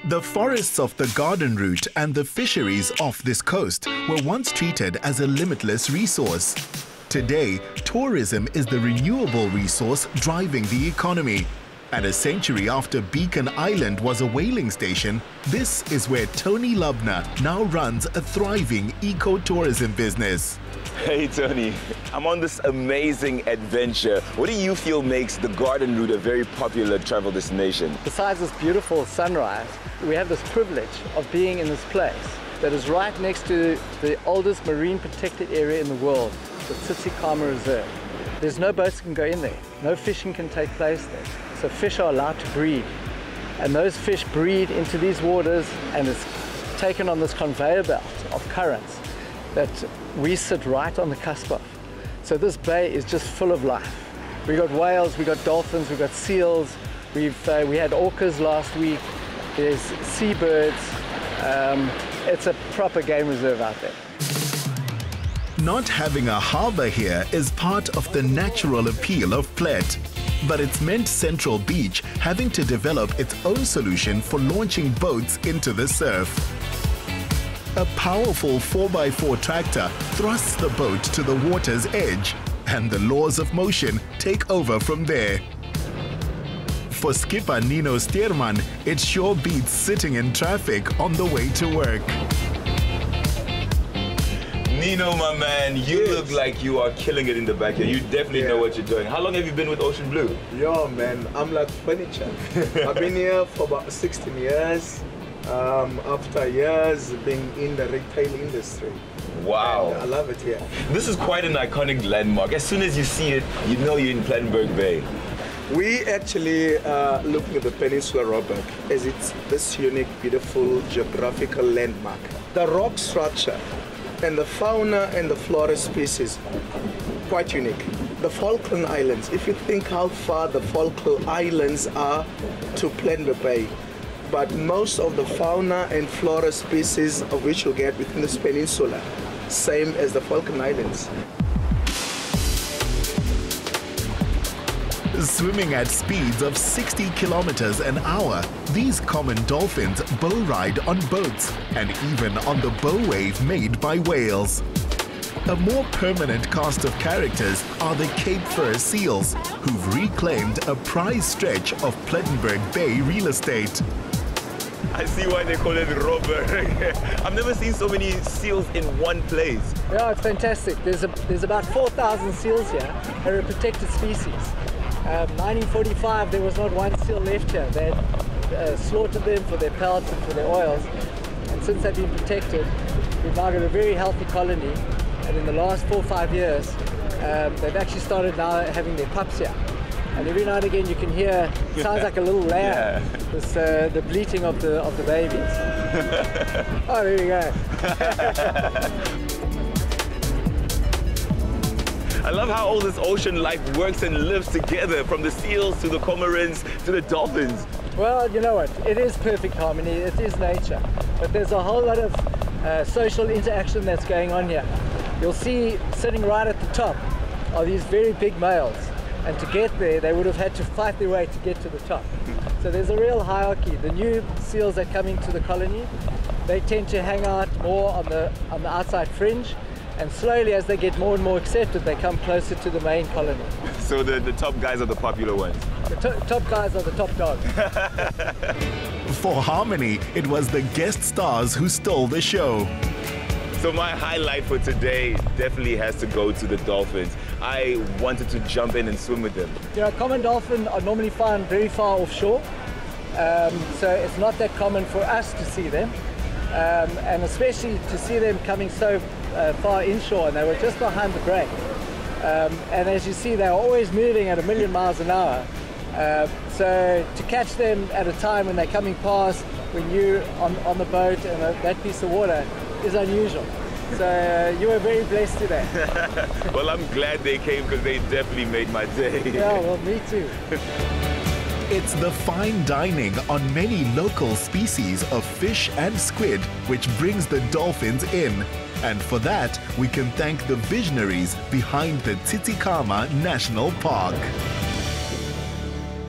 The forests of the garden route and the fisheries off this coast were once treated as a limitless resource. Today, tourism is the renewable resource driving the economy. And a century after Beacon Island was a whaling station, this is where Tony Lubner now runs a thriving eco-tourism business. Hey Tony, I'm on this amazing adventure. What do you feel makes the garden route a very popular travel destination? Besides this beautiful sunrise, we have this privilege of being in this place that is right next to the oldest marine protected area in the world, the Tsitsikamma Reserve. There's no boats that can go in there, no fishing can take place there. So fish are allowed to breed, and those fish breed into these waters, and it's taken on this conveyor belt of currents that we sit right on the cusp of. So this bay is just full of life. We got whales, we got dolphins, we got seals, we had orcas last week, there's seabirds. It's a proper game reserve out there. Not having a harbour here is part of the natural appeal of Plet. But it's meant Central Beach having to develop its own solution for launching boats into the surf. A powerful 4x4 tractor thrusts the boat to the water's edge, and the laws of motion take over from there. For skipper Nino Steerman, it sure beats sitting in traffic on the way to work. Nino, my man, you look like you are killing it in the back here. You definitely know what you're doing. How long have you been with Ocean Blue? Yo, man, I'm like furniture. I've been here for about 16 years. After years being in the retail industry. Wow. And I love it here. This is quite an iconic landmark. As soon as you see it, you know you're in Plettenberg Bay. We actually are looking at the Peninsula Roebuck as it's this unique, beautiful geographical landmark. The rock structure and the fauna and the flora species, quite unique. The Falkland Islands, if you think how far the Falkland Islands are to Plettenberg Bay, but most of the fauna and flora species of which you'll get within this peninsula, same as the Falkland Islands. Swimming at speeds of 60 kilometers an hour, these common dolphins bow ride on boats and even on the bow wave made by whales. A more permanent cast of characters are the Cape Fur seals, who've reclaimed a prized stretch of Plettenberg Bay real estate. I see why they call it Robert. I've never seen so many seals in one place. Yeah, it's fantastic. There's about 4,000 seals here. They're a protected species. 1945, there was not one seal left here. They had slaughtered them for their pelts and for their oils. And since they've been protected, we've now got a very healthy colony. And in the last 4 or 5 years, they've actually started now having their pups here. And every now and again you can hear, it sounds like a little lamb, this, the bleating of the babies. Oh, there you go. I love how all this ocean life works and lives together, from the seals to the cormorants to the dolphins. Well, you know what, it is perfect harmony, it is nature. But there's a whole lot of social interaction that's going on here. You'll see sitting right at the top are these very big males. And to get there, they would have had to fight their way to get to the top. So there's a real hierarchy. The new seals that come into the colony, they tend to hang out more on the outside fringe, and slowly as they get more and more accepted, they come closer to the main colony. So the top guys are the popular ones? The top guys are the top dogs. For Harmony, it was the guest stars who stole the show. So my highlight for today definitely has to go to the dolphins. I wanted to jump in and swim with them. You know, common dolphin are normally found very far offshore, so it's not that common for us to see them, and especially to see them coming so far inshore, and they were just behind the break. And as you see, they're always moving at 1,000,000 miles an hour. So to catch them at a time when they're coming past, when you're on the boat and that piece of water, is unusual. So you were very blessed today. Well, I'm glad they came because they definitely made my day. Yeah, well, me too. It's the fine dining on many local species of fish and squid which brings the dolphins in. And for that, we can thank the visionaries behind the Tsitsikamma National Park.